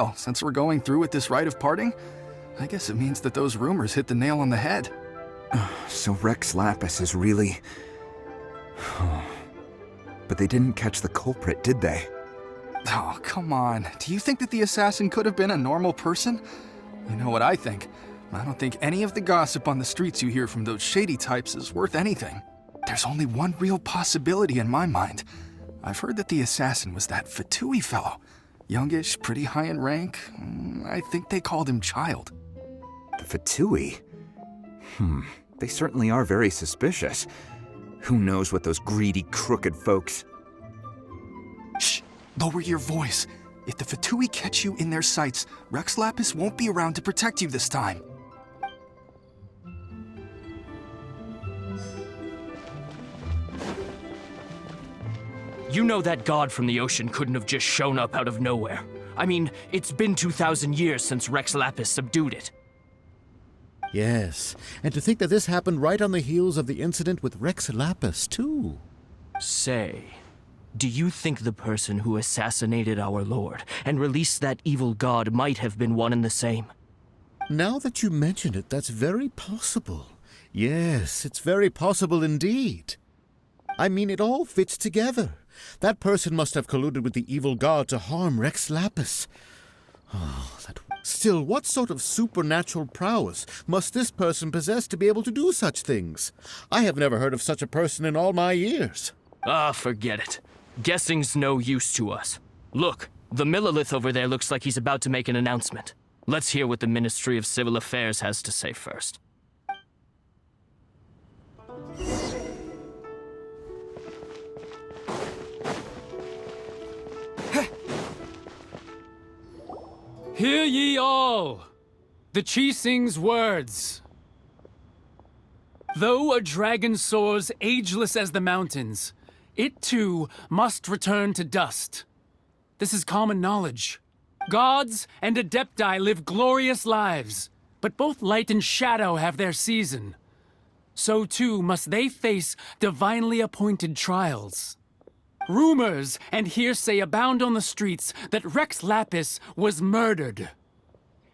Well, since we're going through with this rite of parting, I guess it means that those rumors hit the nail on the head. So Rex Lapis is really... But they didn't catch the culprit, did they? Oh, come on. Do you think that the assassin could have been a normal person? You know what I think. I don't think any of the gossip on the streets you hear from those shady types is worth anything. There's only one real possibility in my mind. I've heard that the assassin was that Fatui fellow. Youngish, pretty high in rank. I think they called him Child. The Fatui? They certainly are very suspicious. Who knows what those greedy, crooked folks... Shh! Lower your voice. If the Fatui catch you in their sights, Rex Lapis won't be around to protect you this time. You know that god from the ocean couldn't have just shown up out of nowhere. I mean, it's been 2,000 years since Rex Lapis subdued it. Yes, and to think that this happened right on the heels of the incident with Rex Lapis, too. Say, do you think the person who assassinated our lord and released that evil god might have been one and the same? Now that you mention it, that's very possible. Yes, it's very possible indeed. I mean, it all fits together. That person must have colluded with the evil god to harm Rex Lapis. Still, what sort of supernatural prowess must this person possess to be able to do such things? I have never heard of such a person in all my years. Ah, forget it. Guessing's no use to us. Look, the Millilith over there looks like he's about to make an announcement. Let's hear what the Ministry of Civil Affairs has to say first. Hear ye all, the Chising's words. Though a dragon soars ageless as the mountains, it too must return to dust. This is common knowledge. Gods and Adepti live glorious lives, but both light and shadow have their season. So too must they face divinely appointed trials. Rumors and hearsay abound on the streets that Rex Lapis was murdered.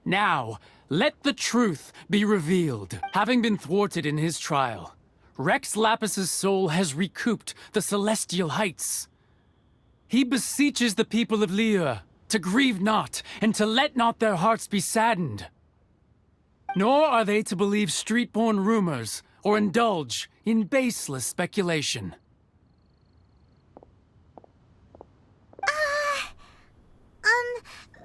Now, let the truth be revealed. Having been thwarted in his trial, Rex Lapis's soul has recouped the celestial heights. He beseeches the people of Liyue to grieve not and to let not their hearts be saddened. Nor are they to believe street-born rumors or indulge in baseless speculation.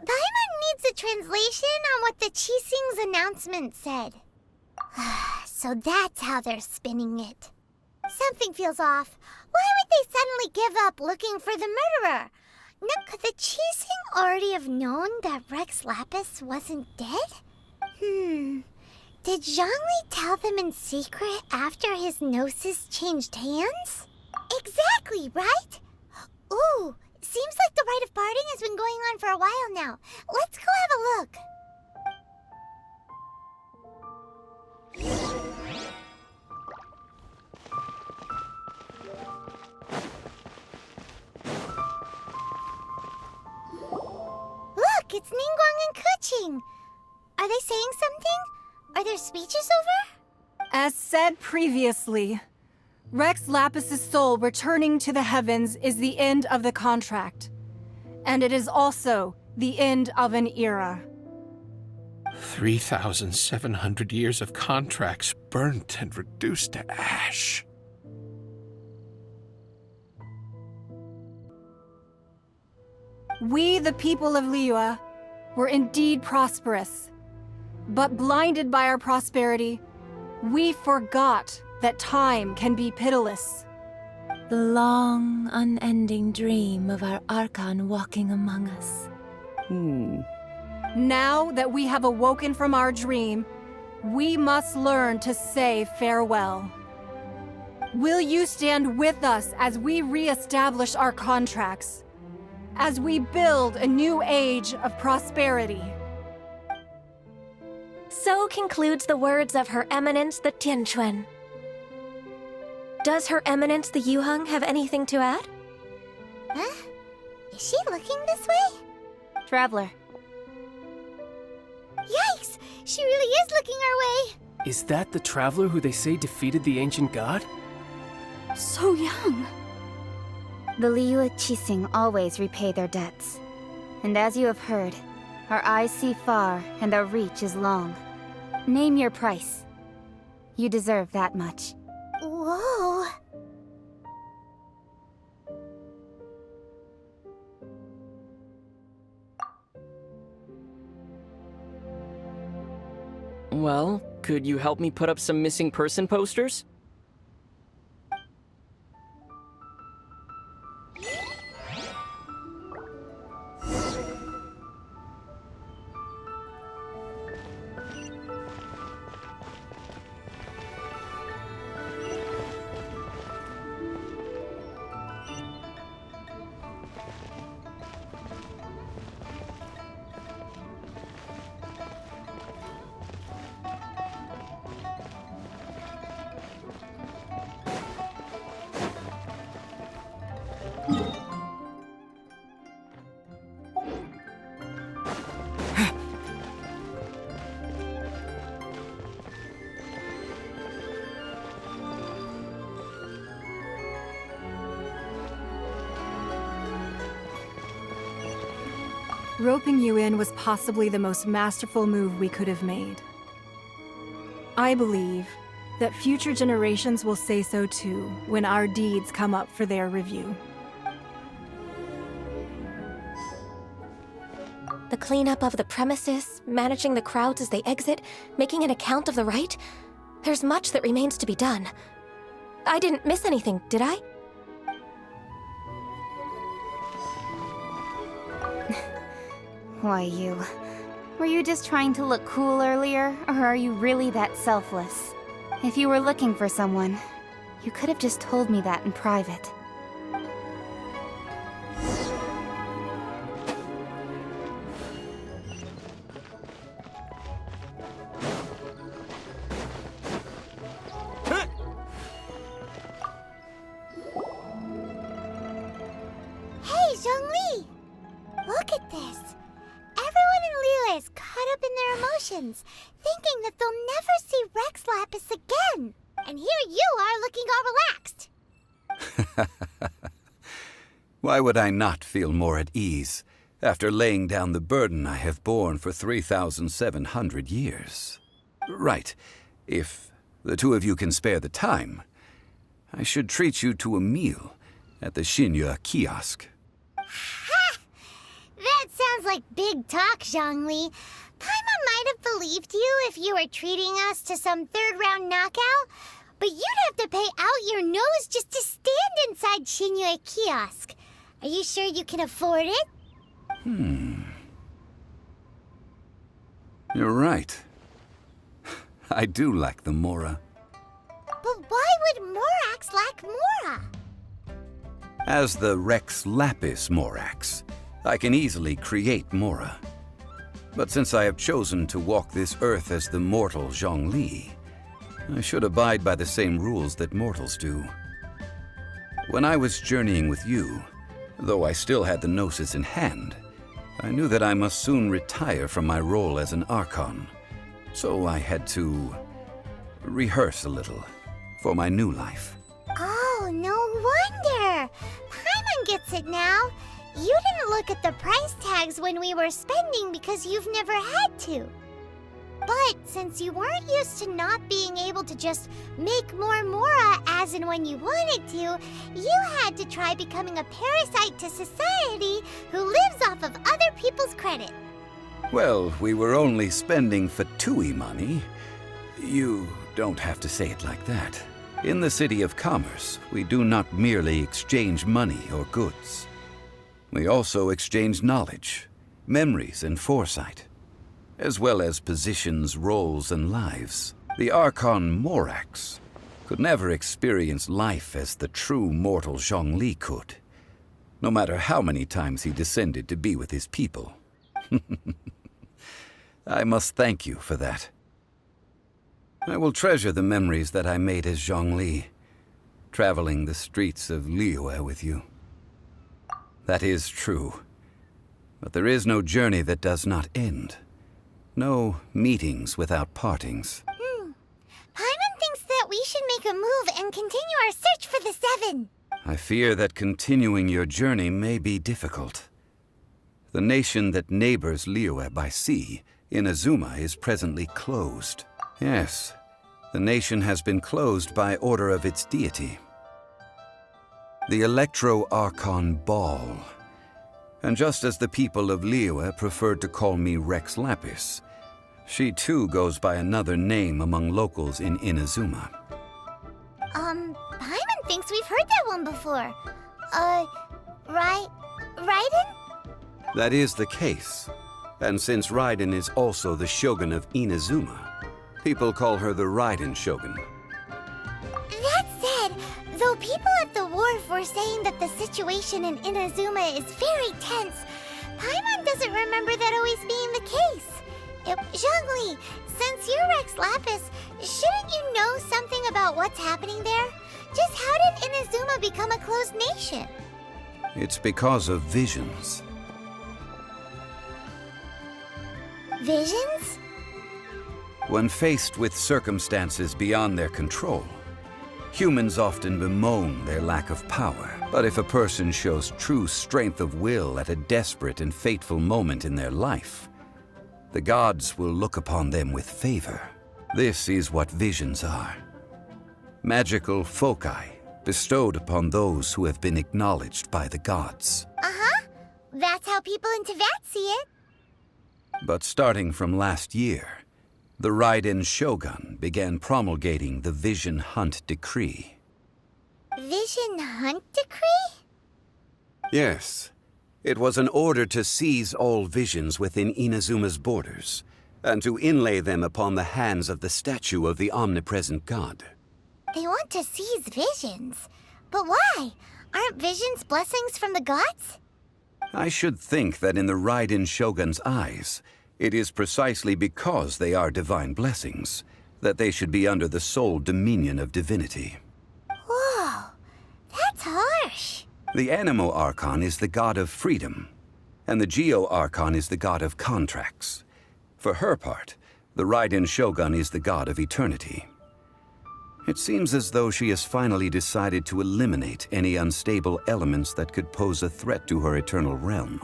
Paimon needs a translation on what the Chising's announcement said. So that's how they're spinning it. Something feels off. Why would they suddenly give up looking for the murderer? Now, could the Chising already have known that Rex Lapis wasn't dead? Did Zhongli tell them in secret after his gnosis changed hands? Exactly, right? Ooh, seems like the rite of parting has been going on for a while now. Let's go have a look. Look, it's Ningguang and Keqing. Are they saying something? Are their speeches over? As said previously, Rex Lapis's soul returning to the heavens is the end of the contract. And it is also the end of an era. 3,700 years of contracts burnt and reduced to ash. We, the people of Liyue, were indeed prosperous. But blinded by our prosperity, we forgot that time can be pitiless. The long, unending dream of our Archon walking among us. Now that we have awoken from our dream, we must learn to say farewell. Will you stand with us as we re-establish our contracts? As we build a new age of prosperity? So concludes the words of Her Eminence the Tianquan. Does Her Eminence the Yuheng have anything to add? Huh? Is she looking this way? Traveler, She really is looking our way. Is that the traveler who they say defeated the ancient god? So young. The Liyue Qixing always repay their debts. And as you have heard, our eyes see far and our reach is long. Name your price. You deserve that much. Whoa. Well, could you help me put up some missing person posters? Roping you in was possibly the most masterful move we could have made. I believe that future generations will say so too when our deeds come up for their review. The cleanup of the premises, managing the crowds as they exit, making an account of the rite. There's much that remains to be done. I didn't miss anything, did I? Why, you. Were you just trying to look cool earlier, or are you really that selfless? If you were looking for someone, you could have just told me that in private. Hey, Zhongli! Look at this. Everyone in Liyue is caught up in their emotions, thinking that they'll never see Rex Lapis again. And here you are looking all relaxed. Why would I not feel more at ease after laying down the burden I have borne for 3,700 years? Right. If the two of you can spare the time, I should treat you to a meal at the Xinye kiosk. Ha! That sounds like big talk, Zhongli. Paimon might have believed you if you were treating us to some third-round knockout, but you'd have to pay out your nose just to stand inside Xinye kiosk. Are you sure you can afford it? You're right. I do lack the Mora. But why would Morax lack Mora? As the Rex Lapis Morax, I can easily create Mora. But since I have chosen to walk this earth as the mortal Zhongli, I should abide by the same rules that mortals do. When I was journeying with you, though I still had the Gnosis in hand, I knew that I must soon retire from my role as an Archon. So I had to rehearse a little for my new life. Oh, no wonder. Paimon gets it now. You didn't look at the price tags when we were spending because you've never had to. But since you weren't used to not being able to just make more Mora as and when you wanted to, you had to try becoming a parasite to society who lives off of other people's credit. Well, we were only spending Fatui money. You don't have to say it like that. In the City of Commerce, we do not merely exchange money or goods. We also exchange knowledge, memories, and foresight, as well as positions, roles, and lives. The Archon Morax could never experience life as the true mortal Zhongli could, no matter how many times he descended to be with his people. I must thank you for that. I will treasure the memories that I made as Zhongli, traveling the streets of Liyue with you. That is true, but there is no journey that does not end. No meetings without partings. Paimon thinks that we should make a move and continue our search for the Seven. I fear that continuing your journey may be difficult. The nation that neighbors Liyue by sea, Inazuma, is presently closed. Yes, the nation has been closed by order of its deity, the Electro-Archon Ball. And just as the people of Liyue preferred to call me Rex Lapis, she too goes by another name among locals in Inazuma. Paimon thinks we've heard that one before. Raiden? That is the case. And since Raiden is also the shogun of Inazuma, people call her the Raiden Shogun. That said, though people at the wharf were saying that the situation in Inazuma is very tense, Paimon doesn't remember that always being the case. Zhongli, since you're Rex Lapis, shouldn't you know something about what's happening there? Just how did Inazuma become a closed nation? It's because of visions. Visions? When faced with circumstances beyond their control, humans often bemoan their lack of power. But if a person shows true strength of will at a desperate and fateful moment in their life, the gods will look upon them with favor. This is what visions are. Magical foci bestowed upon those who have been acknowledged by the gods. That's how people in Teyvat see it. But starting from last year, the Raiden Shogun began promulgating the Vision Hunt Decree. Vision Hunt Decree? Yes. It was an order to seize all visions within Inazuma's borders, and to inlay them upon the hands of the statue of the omnipresent god. They want to seize visions. But why? Aren't visions blessings from the gods? I should think that in the Raiden Shogun's eyes, it is precisely because they are divine blessings that they should be under the sole dominion of divinity. Whoa, that's harsh. The Animo Archon is the god of freedom, and the Geo Archon is the god of contracts. For her part, the Raiden Shogun is the god of eternity. It seems as though she has finally decided to eliminate any unstable elements that could pose a threat to her eternal realm.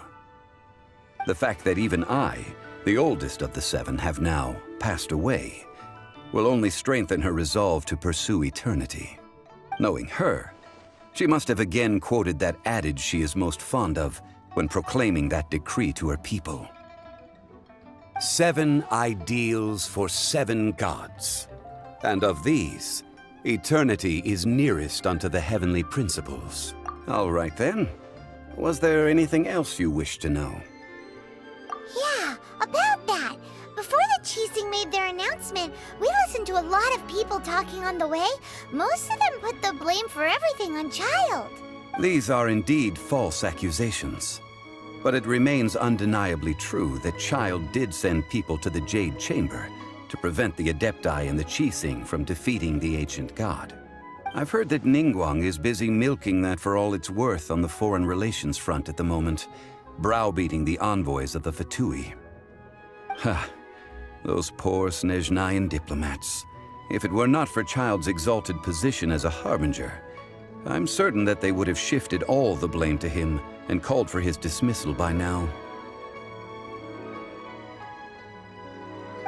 The fact that even I, the oldest of the seven, have now passed away, will only strengthen her resolve to pursue eternity. Knowing her, she must have again quoted that adage she is most fond of when proclaiming that decree to her people. 7 ideals for 7 gods, and of these, eternity is nearest unto the heavenly principles. All right then. Was there anything else you wish to know? Yeah, about that. Before the Qixing made their announcement, we listened to a lot of people talking on the way. Most of them put the blame for everything on Child. These are indeed false accusations. But it remains undeniably true that Child did send people to the Jade Chamber to prevent the Adepti and the Qixing from defeating the ancient god. I've heard that Ningguang is busy milking that for all it's worth on the foreign relations front at the moment, browbeating the envoys of the Fatui. Ha! Those poor Snezhnayan diplomats. If it were not for Child's exalted position as a harbinger, I'm certain that they would have shifted all the blame to him and called for his dismissal by now.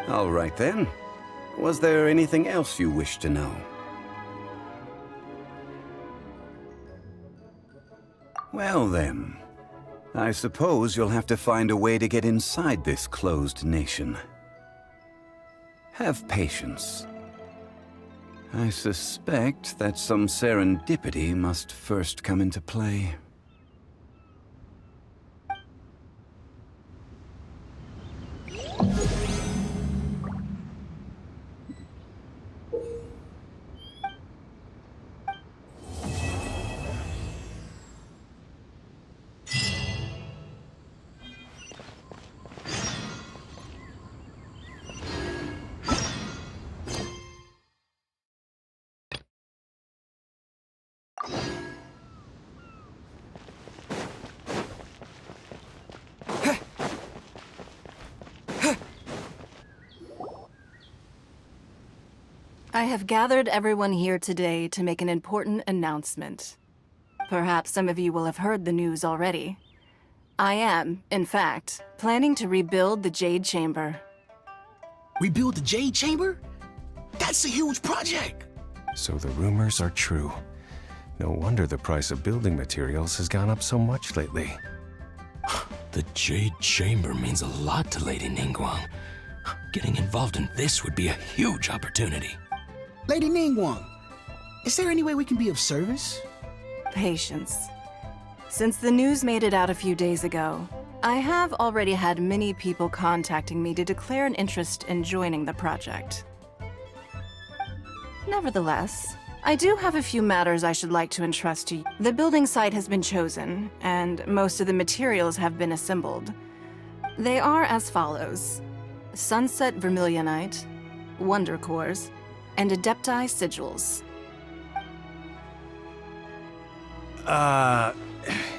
All right then. Was there anything else you wish to know? Well then, I suppose you'll have to find a way to get inside this closed nation. Have patience. I suspect that some serendipity must first come into play. I have gathered everyone here today to make an important announcement. Perhaps some of you will have heard the news already. I am, in fact, planning to rebuild the Jade Chamber. Rebuild the Jade Chamber? That's a huge project! So the rumors are true. No wonder the price of building materials has gone up so much lately. The Jade Chamber means a lot to Lady Ningguang. Getting involved in this would be a huge opportunity. Lady Ningguang, is there any way we can be of service? Patience. Since the news made it out a few days ago, I have already had many people contacting me to declare an interest in joining the project. Nevertheless, I do have a few matters I should like to entrust to you. The building site has been chosen, and most of the materials have been assembled. They are as follows: Sunset Vermilionite, Wonder Cores, and Adepti Sigils.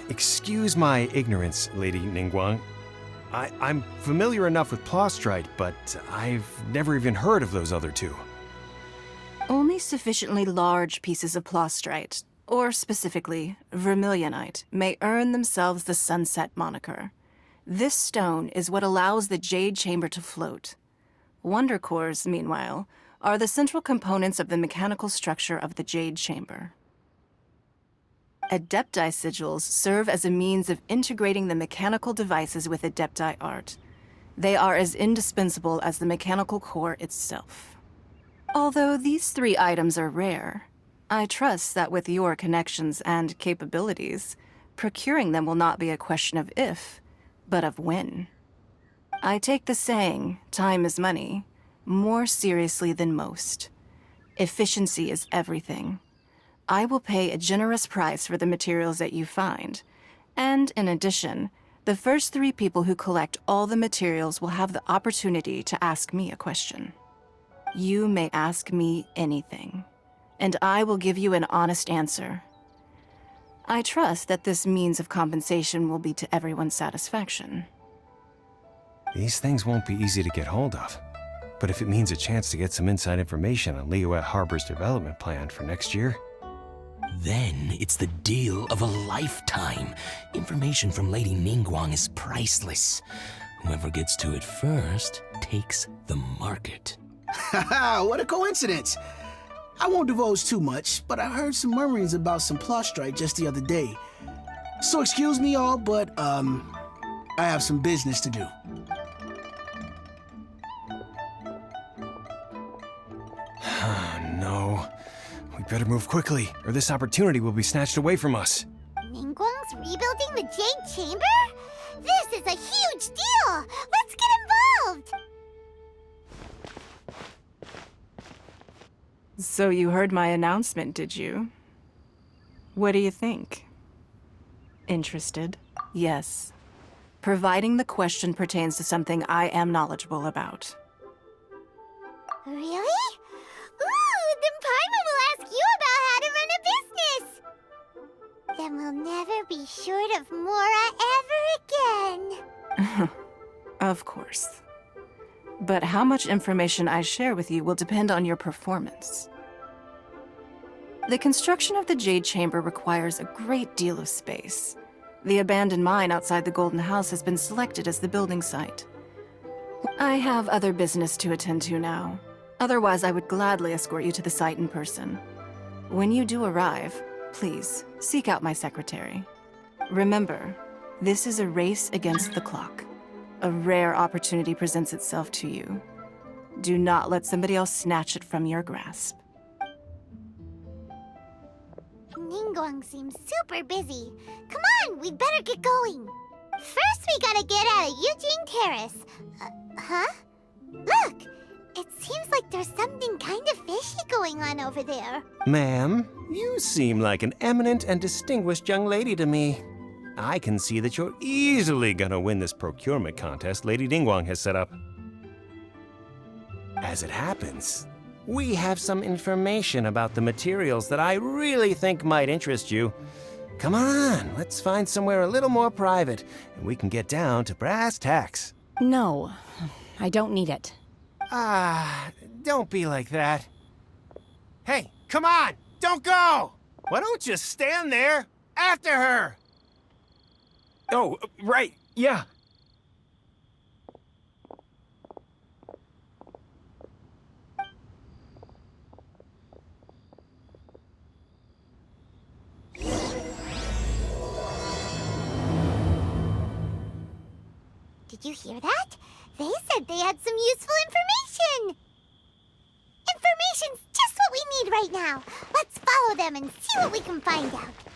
Excuse my ignorance, Lady Ningguang. I'm familiar enough with Plostrite, but I've never even heard of those other two. Only sufficiently large pieces of Plostrite, or specifically Vermilionite, may earn themselves the Sunset moniker. This stone is what allows the Jade Chamber to float. Wonder Cores, meanwhile, are the central components of the mechanical structure of the Jade Chamber. Adepti Sigils serve as a means of integrating the mechanical devices with Adepti art. They are as indispensable as the mechanical core itself. Although these three items are rare, I trust that with your connections and capabilities, procuring them will not be a question of if, but of when. I take the saying, time is money, more seriously than most. Efficiency is everything. I will pay a generous price for the materials that you find, and in addition, the first 3 people who collect all the materials will have the opportunity to ask me a question. You may ask me anything, and I will give you an honest answer. I trust that this means of compensation will be to everyone's satisfaction. These things won't be easy to get hold of. But if it means a chance to get some inside information on Liyuet Harbor's development plan for next year... Then it's the deal of a lifetime. Information from Lady Ningguang is priceless. Whoever gets to it first takes the market. Haha, what a coincidence! I won't divulge too much, but I heard some murmurings about some Plostrite just the other day. So excuse me all, but, I have some business to do. No. We better move quickly, or this opportunity will be snatched away from us. Ningguang's rebuilding the Jade Chamber? This is a huge deal! Let's get involved! So you heard my announcement, did you? What do you think? Interested? Yes. Providing the question pertains to something I am knowledgeable about. Really? Ooh, then Paimon will ask you about how to run a business! Then we'll never be short of Mora ever again. Of course. But how much information I share with you will depend on your performance. The construction of the Jade Chamber requires a great deal of space. The abandoned mine outside the Golden House has been selected as the building site. I have other business to attend to now. Otherwise, I would gladly escort you to the site in person. When you do arrive, please seek out my secretary. Remember, this is a race against the clock. A rare opportunity presents itself to you. Do not let somebody else snatch it from your grasp. Ningguang seems super busy. Come on, we'd better get going. First, we gotta get out of Eugene Terrace. Huh? Look! It seems like there's something kind of fishy going on over there. Ma'am, you seem like an eminent and distinguished young lady to me. I can see that you're easily gonna win this procurement contest Lady Ningguang has set up. As it happens, we have some information about the materials that I really think might interest you. Come on, let's find somewhere a little more private, and we can get down to brass tacks. No, I don't need it. Don't be like that. Hey, come on! Don't go! Why don't you stand there after her? Oh, right, yeah. Did you hear that? They said they had some useful information! Information's just what we need right now. Let's follow them and see what we can find out.